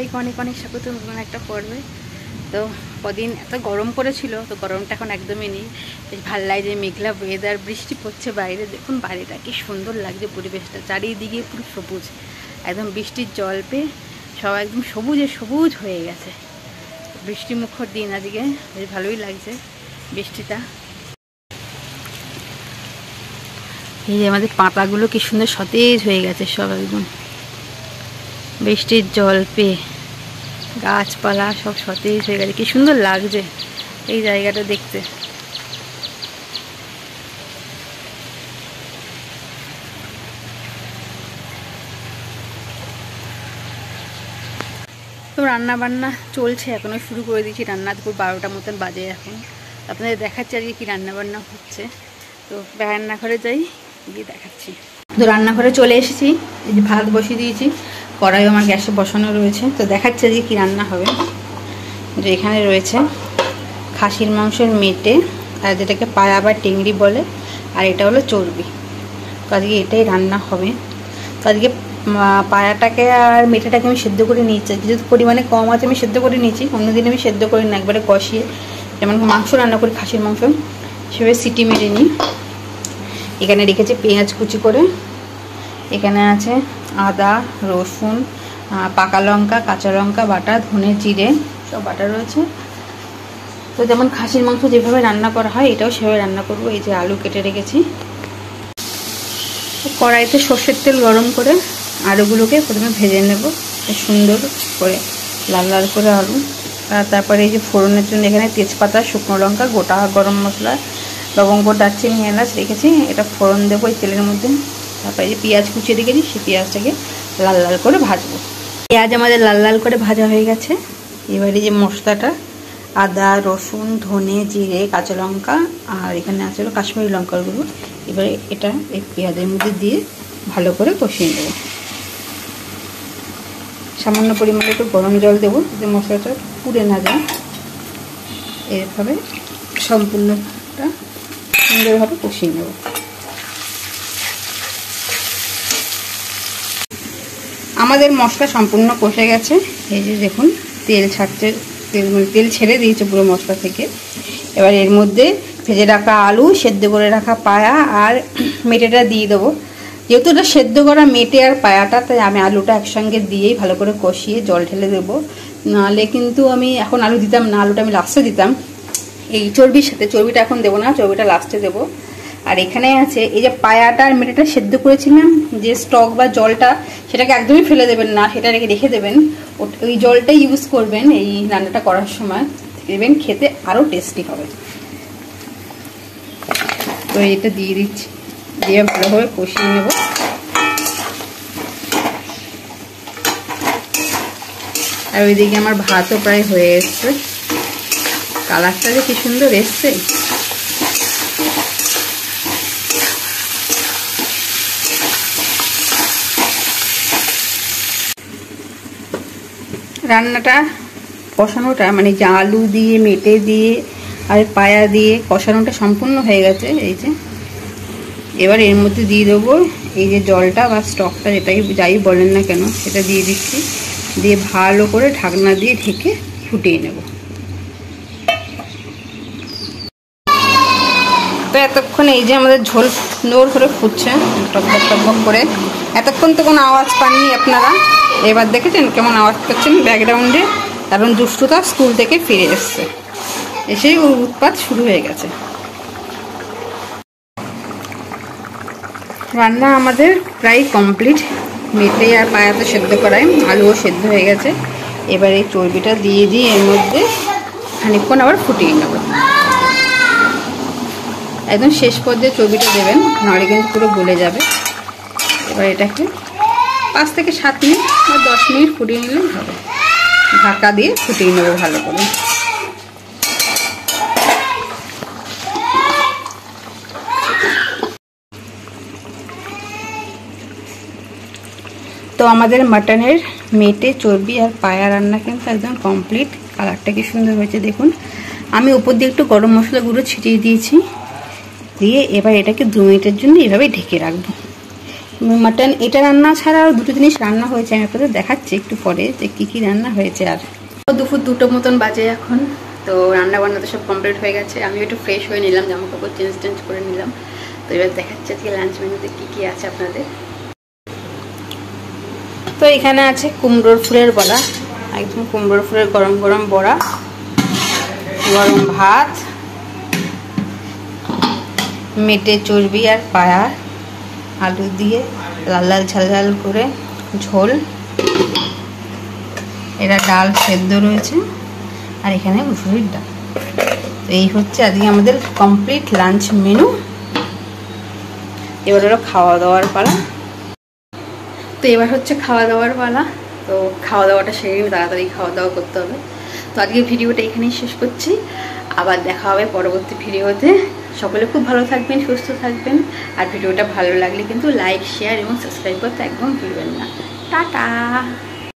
সবাইকে অনেক অনেক স্বাগত নতুন একটা পর্বে। তো কদিন এত গরম পড়েছিল, তো গরমটা এখন একদমই নেই। বেশ ভালো লাগছে, মেঘলা ওয়েদার, বৃষ্টি পড়ছে বাইরে। দেখুন বাইরেটা কি সুন্দর লাগছে, পরিবেশটা চারিদিকে পুরো সবুজ, একদম বৃষ্টির জল পেয়ে সব একদম সবুজে সবুজ হয়ে গেছে। বৃষ্টি মুখর দিন আজকে, বেশ ভালোই লাগছে বৃষ্টিটা। এই যে আমাদের পাতাগুলো কি সুন্দর সতেজ হয়ে গেছে সব, একদম বৃষ্টির জল পেয়ে গাছপালা সব সতেজ হয়ে গেছে। কি সুন্দর লাগছে এই জায়গাটা দেখতে। তো রান্না বান্না চলছে, এখনো শুরু করে দিয়েছি রান্না। দুপুর 12টা মতন বাজে এখন। আপনাদের দেখাচ্ছি আজকে কি রান্না বান্না হচ্ছে। তো রান্নাঘরে যাই, গিয়ে দেখাচ্ছি। তো রান্নাঘরে চলে এসেছি, এই যে ভাত বসিয়ে দিয়েছি, কড়াই আমার গ্যাসে বসানো রয়েছে। তো দেখাচ্ছে যে কি রান্না হবে। যে এখানে রয়েছে খাসির মাংসের মেটে, আর যেটাকে পায়া বা টেংরি বলে, আর এটা হলো চর্বি। তো আজকে এটাই রান্না হবে। তো আজকে পায়াটাকে আর মেটেটাকে আমি সেদ্ধ করে নিয়েছি, যেহেতু পরিমাণে কম আছে আমি সেদ্ধ করে নিয়েছি। অন্যদিন আমি সেদ্ধ করি না, একবারে কষিয়ে যেমন মাংস রান্না করি খাসির মাংস সেভাবে সিটি মেরে নিই। এখানে রেখেছি পেঁয়াজ কুচি করে, এখানে আছে আদা রসুন পাকা লঙ্কা কাঁচা লঙ্কা বাটা, ধনে জিরে সব বাটা রয়েছে। তো যেমন খাসির মাংস যেভাবে রান্না করা হয় এটাও সেভাবে রান্না করব। এই যে আলু কেটে রেখেছি, কড়াইতে সর্ষের তেল গরম করে আলুগুলোকে প্রথমে ভেজে নেব সুন্দর করে, লাল লাল করে আলু। আর তারপরে এই যে ফোড়নের জন্য এখানে তেজপাতা, শুকনো লঙ্কা, গোটা গরম মশলা, লবঙ্গ, দারচিনি, এলাচ রেখেছি। এটা ফোড়ন দেবো এই তেলের মধ্যে। তারপরে যে পেঁয়াজ কুচিয়ে রেখেছি সেই পেঁয়াজটাকে লাল লাল করে ভাজবো। পেঁয়াজ আমাদের লাল লাল করে ভাজা হয়ে গেছে। এবারে যে মশলাটা আদা রসুন ধনে জিরে কাঁচা লঙ্কা আর এখানে আছে হলো কাশ্মীরি লঙ্কার গুঁড়ো, এবারে এটা এই পেঁয়াজের মধ্যে দিয়ে ভালো করে কষিয়ে নেব। সামান্য পরিমাণে একটু গরম জল দেবো যে মশলাটা পুড়ে না যায়। এইভাবে সম্পূর্ণটা সুন্দরভাবে কষিয়ে নেব। আমাদের মশলা সম্পূর্ণ কষে গেছে। এই যে দেখুন তেল ছাড়ছে, তেল ছেড়ে দিয়েছে পুরো মশলা থেকে। এবার এর মধ্যে ভেজে রাখা আলু, সেদ্ধ করে রাখা পায়া আর মেটেটা দিয়ে দেবো। যেহেতু এটা সেদ্ধ করা মেটে আর পায়াটা, তাই আমি আলুটা একসঙ্গে দিয়েই ভালো করে কষিয়ে জল ঢেলে দেবো। নাহলে কিন্তু আমি এখন আলু দিতাম না, আলুটা আমি লাস্টে দিতাম এই চর্বির সাথে। চর্বিটা এখন দেবো না, চর্বিটা লাস্টে দেবো। আর এখানে আছে এই যে পায়াটা আর মেটেটা সেদ্ধ করেছিলাম, যে স্টক বা জলটা সেটাকে একদমই ফেলে দেবেন না, সেটা রেখে দেবেন। ওই জলটাই ইউজ করবেন এই রান্নাটা করার সময়, দেখবেন খেতে আরও টেস্টি হবে। তো এটা দিয়ে দিচ্ছি, দিয়ে ভালোভাবে কষিয়ে নেব। আর ওইদিকে আমার ভাতও প্রায় হয়ে এসছে, কালারটা যে কি সুন্দর এসছে। রান্নাটা কষানোটা মানে যে আলু দিয়ে মেটে দিয়ে আর পায়া দিয়ে কষানোটা সম্পূর্ণ হয়ে গেছে। এই যে এবার এর মধ্যে দিয়ে দেবো এই যে জলটা বা স্টকটা, যেটাই যাই বলেন না কেন সেটা দিয়ে দিচ্ছি। দিয়ে ভালো করে ঢাকনা দিয়ে ঢেকে ফুটিয়ে নেব। তো এতক্ষণ এই যে আমাদের ঝোল সুন্দর করে ফুটছে টকবক টকবক করে। এতক্ষণ তো কোনো আওয়াজ পাননি আপনারা, এবার দেখেছেন কেমন আওয়াজ করছেন ব্যাকগ্রাউন্ডে, কারণ দুষ্টুটা স্কুল থেকে ফিরে এসছে, এসেই ওর উৎপাত শুরু হয়ে গেছে। রান্না আমাদের প্রায় কমপ্লিট, মেটে আর পায়াতে সেদ্ধ করায় আলুও সেদ্ধ হয়ে গেছে। এবার এই চর্বিটা দিয়ে দিয়ে এর মধ্যে খানিকক্ষণ আবার ফুটিয়ে নেব। একদম শেষ পর্যায়ে চর্বিটা দেবেন, নাহলে কিন্তু পুরো গলে যাবে। এবার এটাকে 5 থেকে 7 মিনিট বা 10 মিনিট ফুটিয়ে নিলেই হবে। ঢাকা দিয়ে ফুটিয়ে নেব ভালো করে। তো আমাদের মাটনের মেটে চর্বি আর পায়া রান্না কিন্তু একদম কমপ্লিট। কালারটা কি সুন্দর হয়েছে দেখুন। আমি উপর দিয়ে একটু গরম মশলা গুঁড়ো ছিটিয়ে দিয়েছি, দিয়ে এবার এটাকে 2 মিনিটের জন্য এভাবে ঢেকে রাখবো। মাটন এটা রান্না ছাড়া আর দুটো জিনিস রান্না হয়েছে, আমি আপনাদের দেখাচ্ছি একটু পরে যে কী কী রান্না হয়েছে। আর দুপুর 2টো মতন বাজে এখন, তো রান্না বান্না তো সব কমপ্লিট হয়ে গেছে। আমি একটু ফ্রেশ হয়ে নিলাম, জামা কাপড় চেঞ্জ করে নিলাম। তো এবার দেখাচ্ছি আজকে লাঞ্চ মেনুতে কী কী আছে আপনাদের। তো এখানে আছে কুমড়োর ফুলের বড়া, একদম কুমড়োর ফুলের গরম গরম বড়া, গরম ভাত, মেটে চর্বি আর পায়া আলু দিয়ে লাল লাল ঝাল ঝাল করে ঝোল, এটা ডাল সেদ্ধ রয়েছে, আর এখানে মুসুরির ডাল। তো এই হচ্ছে আজকে আমাদের কমপ্লিট লাঞ্চ মেনু। এবার হলো খাওয়া দাওয়ার পালা। তো এবার হচ্ছে খাওয়া দাওয়ার পালা। তো খাওয়া দাওয়াটা সেরে নিয়ে তাড়াতাড়ি খাওয়া দাওয়া করতে হবে। তো আজকে ভিডিওটা এখানেই শেষ করছি, আবার দেখা হবে পরবর্তী ভিডিওতে। সকলে খুব ভালো থাকবেন, সুস্থ থাকবেন, আর ভিডিওটা ভালো লাগলে কিন্তু লাইক, শেয়ার এবং সাবস্ক্রাইব করতে একদম ভুলবেন না। টাটা।